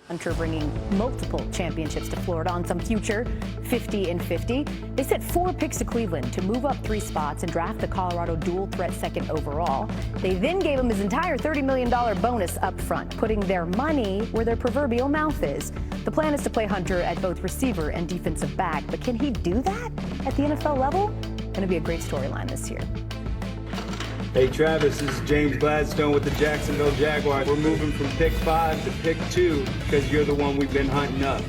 Hunter bringing multiple championships to Florida on some future 50-50. They sent 4 picks to Cleveland to move up 3 spots and draft the Colorado dual threat second overall. They then gave him his entire $30 million bonus up front, putting their money where their proverbial mouth is. The plan is to play Hunter at both receiver and defensive back, but can he do that at the NFL level? Going to be a great storyline this year. Hey Travis, this is James Gladstone with the Jacksonville Jaguars. We're moving from pick 5 to pick 2 because you're the one we've been hunting up.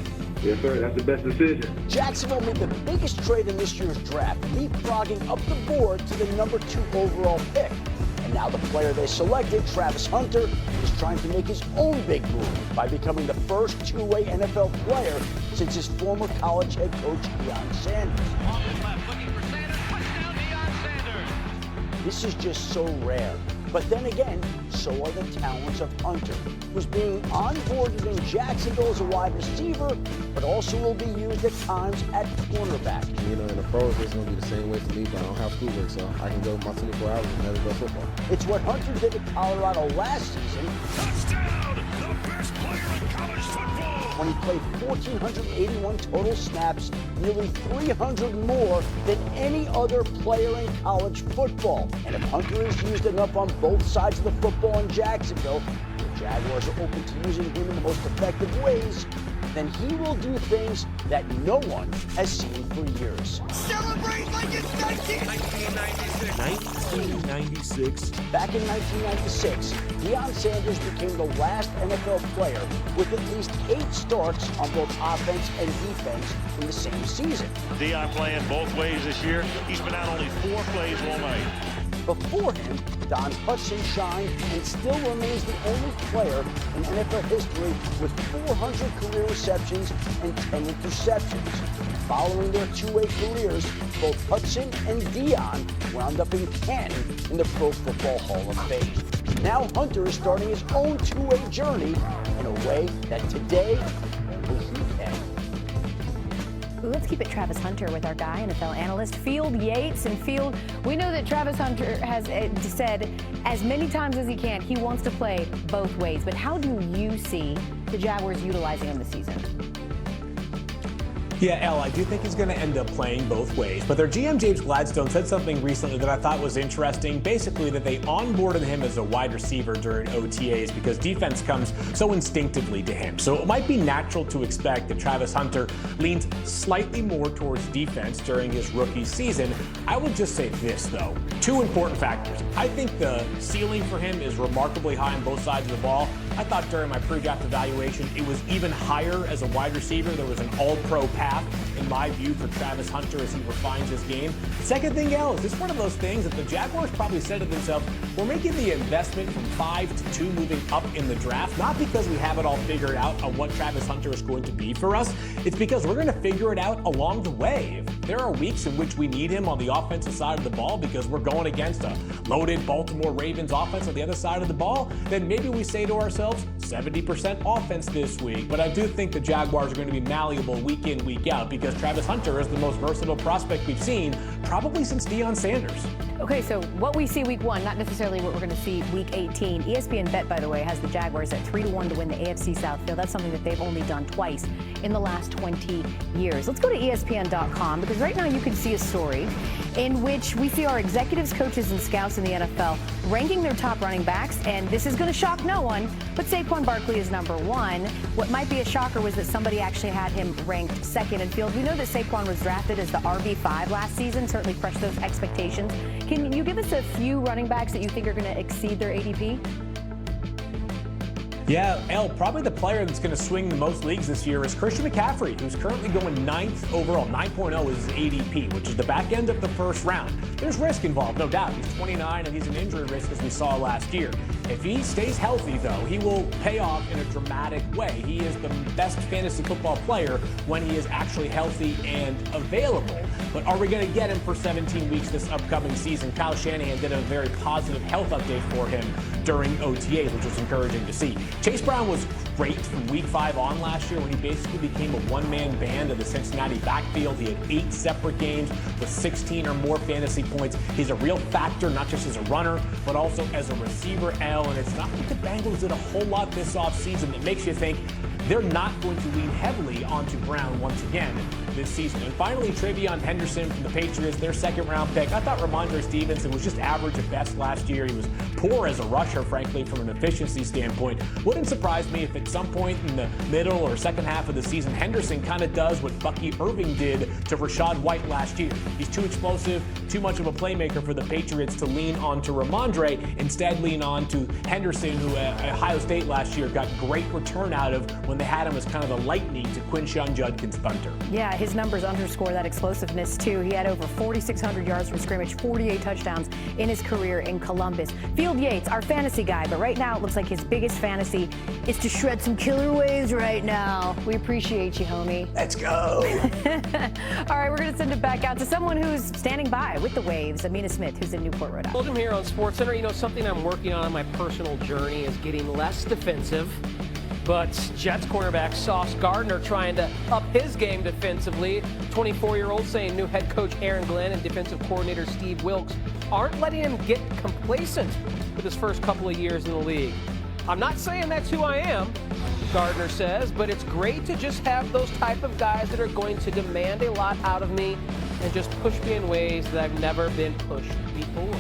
Yes, sir. That's the best decision. Jacksonville made the biggest trade in this year's draft, leapfrogging up the board to the number 2 overall pick. And now the player they selected, Travis Hunter, is trying to make his own big move by becoming the first two-way NFL player since his former college head coach, Deion Sanders. Off his left, looking for Sanders. Touchdown, Deion Sanders. This is just so rare. But then again, so are the talents of Hunter, who's being onboarded in Jacksonville as a wide receiver, but also will be used at times at cornerback. You know, in the pros, it's going to be the same way for me, but I don't have schoolwork, so I can go my 24 hours and never go football. It's what Hunter did at Colorado last season. Touchdown! The best player in college football! When he played 1,481 total snaps, nearly 300 more than any other player in college football. And if Hunter is used enough on both sides of the football in Jacksonville, the Jaguars are open to using him in the most effective ways, then he will do things that no one has seen for years. Celebrate like it's 1996. 1996. Back in 1996, Deion Sanders became the last NFL player with at least 8 starts on both offense and defense in the same season. Deion playing both ways this year. He's been out only 4 plays all night. Before him, Don Hutson shined and still remains the only player in NFL history with 400 career receptions and 10 interceptions. Following their two-way careers, both Hutson and Deion wound up in Canton in the Pro Football Hall of Fame. Now Hunter is starting his own two-way journey in a way that today only he can. Let's keep it Travis Hunter with our guy, NFL analyst Field Yates. And Field, we know that Travis Hunter has said as many times as he can he wants to play both ways. But how do you see the Jaguars utilizing him this season? Yeah, Elle, I do think he's going to end up playing both ways. But their GM, James Gladstone, said something recently that I thought was interesting. Basically, that they onboarded him as a wide receiver during OTAs because defense comes so instinctively to him. So it might be natural to expect that Travis Hunter leans slightly more towards defense during his rookie season. I would just say this, though. 2 important factors. I think the ceiling for him is remarkably high on both sides of the ball. I thought during my pre-draft evaluation it was even higher as a wide receiver. There was an all-pro path, in my view, for Travis Hunter as he refines his game. Second thing, Elle, is this one of those things that the Jaguars probably said to themselves, we're making the investment from 5 to 2 moving up in the draft, not because we have it all figured out on what Travis Hunter is going to be for us. It's because we're going to figure it out along the way. If there are weeks in which we need him on the offensive side of the ball because we're going against a loaded Baltimore Ravens offense on the other side of the ball, then maybe we say to ourselves, 70% offense this week. But I do think the Jaguars are going to be malleable week in, week out, because Travis Hunter is the most versatile prospect we've seen probably since Deion Sanders. Okay, so what we see week 1, not necessarily what we're going to see week 18. ESPN Bet, by the way, has the Jaguars at 3-1 to win the AFC South. That's something that they've only done twice in the last 20 years. Let's go to ESPN.com because right now you can see a story in which we see our executives, coaches, and scouts in the NFL ranking their top running backs, and this is going to shock no one, but Saquon Barkley is number 1. What might be a shocker was that somebody actually had him ranked second in Field. We know that Saquon was drafted as the RB5 last season, certainly crushed those expectations. Can you give us a few running backs that you think are going to exceed their ADP? Yeah, Elle, probably the player that's going to swing the most leagues this year is Christian McCaffrey, who's currently going 9th overall. 9.0 is his ADP, which is the back end of the first round. There's risk involved, no doubt. He's 29 and he's an injury risk, as we saw last year. If he stays healthy, though, he will pay off in a dramatic way. He is the best fantasy football player when he is actually healthy and available. But are we going to get him for 17 weeks this upcoming season? Kyle Shanahan did a very positive health update for him during OTAs, which was encouraging to see. Chase Brown was great from week 5 on last year when he basically became a one-man band of the Cincinnati backfield. He had 8 separate games with 16 or more fantasy points. He's a real factor, not just as a runner, but also as a receiver, L. And it's not like the Bengals did a whole lot this offseason that makes you think they're not going to lean heavily onto Brown once again this season. And finally, Travion Henderson from the Patriots, their second-round pick. I thought Ramondre Stevenson was just average at best last year. He was poor as a rusher, frankly, from an efficiency standpoint. Wouldn't surprise me if at some point in the middle or second half of the season, Henderson kind of does what Bucky Irving did to Rachaad White last year. He's too explosive, too much of a playmaker for the Patriots to lean on to Ramondre. Instead, lean on to Henderson, who at Ohio State last year got great return out of when they had him as kind of the lightning to Quinshon Judkins Thunder. Yeah, his numbers underscore that explosiveness, too. He had over 4,600 yards from scrimmage, 48 touchdowns in his career in Columbus. Field Yates, our fantasy guy, but right now it looks like his biggest fantasy is to shred some killer waves right now. We appreciate you, homie. Let's go. All right, we're going to send it back out to someone who's standing by with the waves, Amina Smith, who's in Newport, Rhode Island. Told him here on SportsCenter, you know, something I'm working on my personal journey is getting less defensive. But Jets cornerback Sauce Gardner trying to up his game defensively. 24-year-old saying new head coach Aaron Glenn and defensive coordinator Steve Wilks aren't letting him get complacent with his first couple of years in the league. I'm not saying that's who I am, Gardner says, but it's great to just have those type of guys that are going to demand a lot out of me and just push me in ways that I've never been pushed before.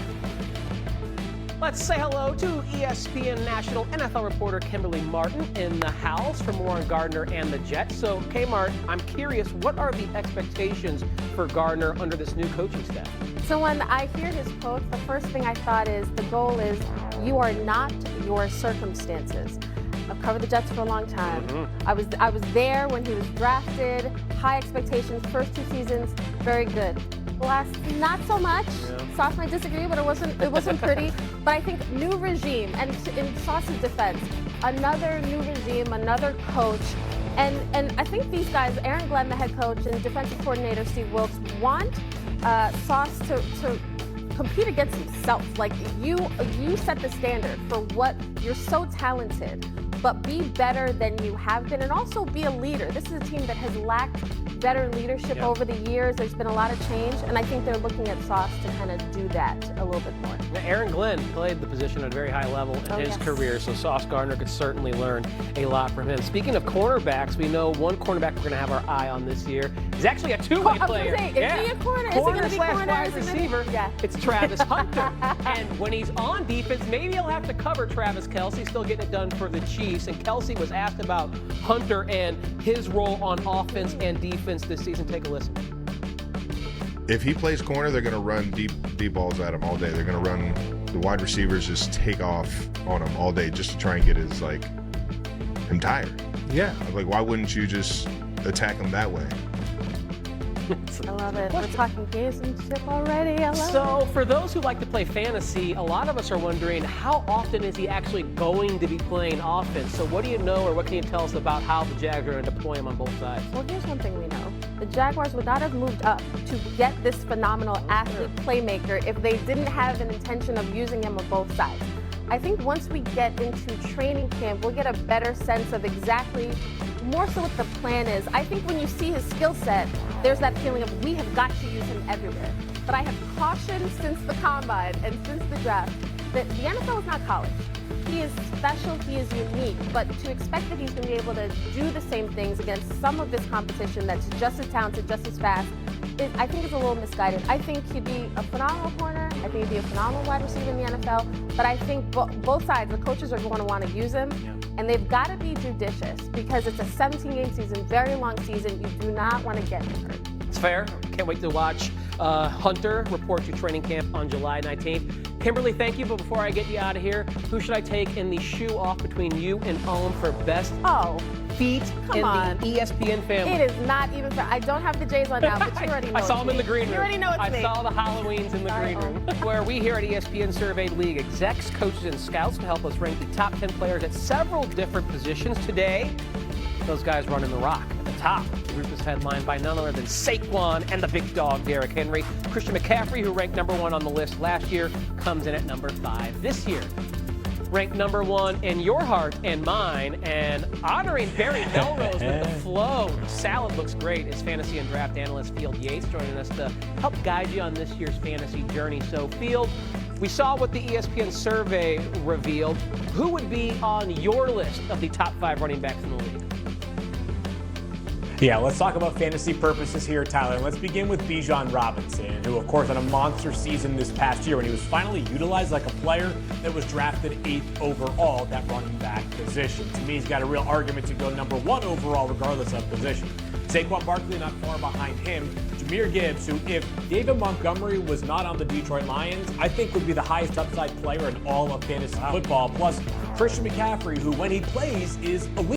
Let's say hello to ESPN National NFL reporter Kimberly Martin in the house for more on Gardner and the Jets. So, K-Mart, I'm curious, what are the expectations for Gardner under this new coaching staff? So when I hear his quote, the first thing I thought is the goal is you are not your circumstances. I've covered the Jets for a long time. I was there when he was drafted, high expectations, first 2 seasons, very good. Last, not so much. Yeah. Sauce might disagree, but it wasn't pretty. But I think new regime, and in Sauce's defense, another new regime, another coach, and I think these guys, Aaron Glenn, the head coach, and defensive coordinator Steve Wilks, want Sauce to compete against himself. Like you set the standard for what you're so talented, but be better than you have been, and also be a leader. This is a team that has lacked better leadership over the years. There's been a lot of change, and I think they're looking at Sauce to kind of do that a little bit more. Now, Aaron Glenn played the position at a very high level in his career, so Sauce Gardner could certainly learn a lot from him. Speaking of cornerbacks, we know one cornerback we're going to have our eye on this year. He's actually a two-way player. Is he a corner? Corner is he slash corner? wide receiver. Yeah. It's Travis Hunter. And when he's on defense, maybe he'll have to cover Travis Kelce, still getting it done for the Chiefs. And Kelce was asked about Hunter and his role on offense and defense this season. Take a listen. If he plays corner, they're going to run deep balls at him all day. They're going to run the wide receivers, just take off on him all day just to try and get him tired. Yeah. Like, why wouldn't you just attack him that way? I love it. We're talking gamesmanship already. I love it. So for those who like to play fantasy, a lot of us are wondering how often is he actually going to be playing offense? So what do you know, or what can you tell us about how the Jags are going to deploy him on both sides? Well, here's one thing we know. The Jaguars would not have moved up to get this phenomenal athlete playmaker if they didn't have an intention of using him on both sides. I think once we get into training camp, we'll get a better sense of exactly more so what the plan is. I think when you see his skill set, there's that feeling of we have got to use him everywhere. But I have cautioned since the combine and since the draft that the NFL is not college. He is special, he is unique, but to expect that he's going to be able to do the same things against some of this competition that's just as talented, just as fast, I think is a little misguided. I think he'd be a phenomenal corner. I think he'd be a phenomenal wide receiver in the NFL. But I think both sides, the coaches are going to want to use him. And they've got to be judicious because it's a 17-game season, very long season. You do not want to get hurt. It's fair. Can't wait to watch Hunter report to training camp on July 19th. Kimberly, thank you. But before I get you out of here, who should I take in the shoe off between you and Owen for best feet in the ESPN family? It is not even fair. I don't have the J's on now, but you already know I saw them in the green room. You already know it's me. I saw the Halloweens in the green room. Where we here at ESPN surveyed league execs, coaches, and scouts to help us rank the top 10 players at several different positions. Today, those guys running the rock at the top. The group is headlined by none other than Saquon and the big dog, Derrick Henry. Christian McCaffrey, who ranked number 1 on the list last year, comes in at number 5 this year. Ranked number 1 in your heart and mine, and honoring Barry Melrose with the flow. Salad looks great is fantasy and draft analyst Field Yates, joining us to help guide you on this year's fantasy journey. So, Field, we saw what the ESPN survey revealed. Who would be on your list of the top 5 running backs in the league? Yeah, let's talk about fantasy purposes here, Tyler. Let's begin with Bijan Robinson, who, of course, had a monster season this past year when he was finally utilized like a player that was drafted 8th overall at that running back position. To me, he's got a real argument to go number 1 overall, regardless of position. Saquon Barkley not far behind him. Jahmyr Gibbs, who, if David Montgomery was not on the Detroit Lions, I think would be the highest upside player in all of fantasy football. Plus, Christian McCaffrey, who, when he plays, is elite.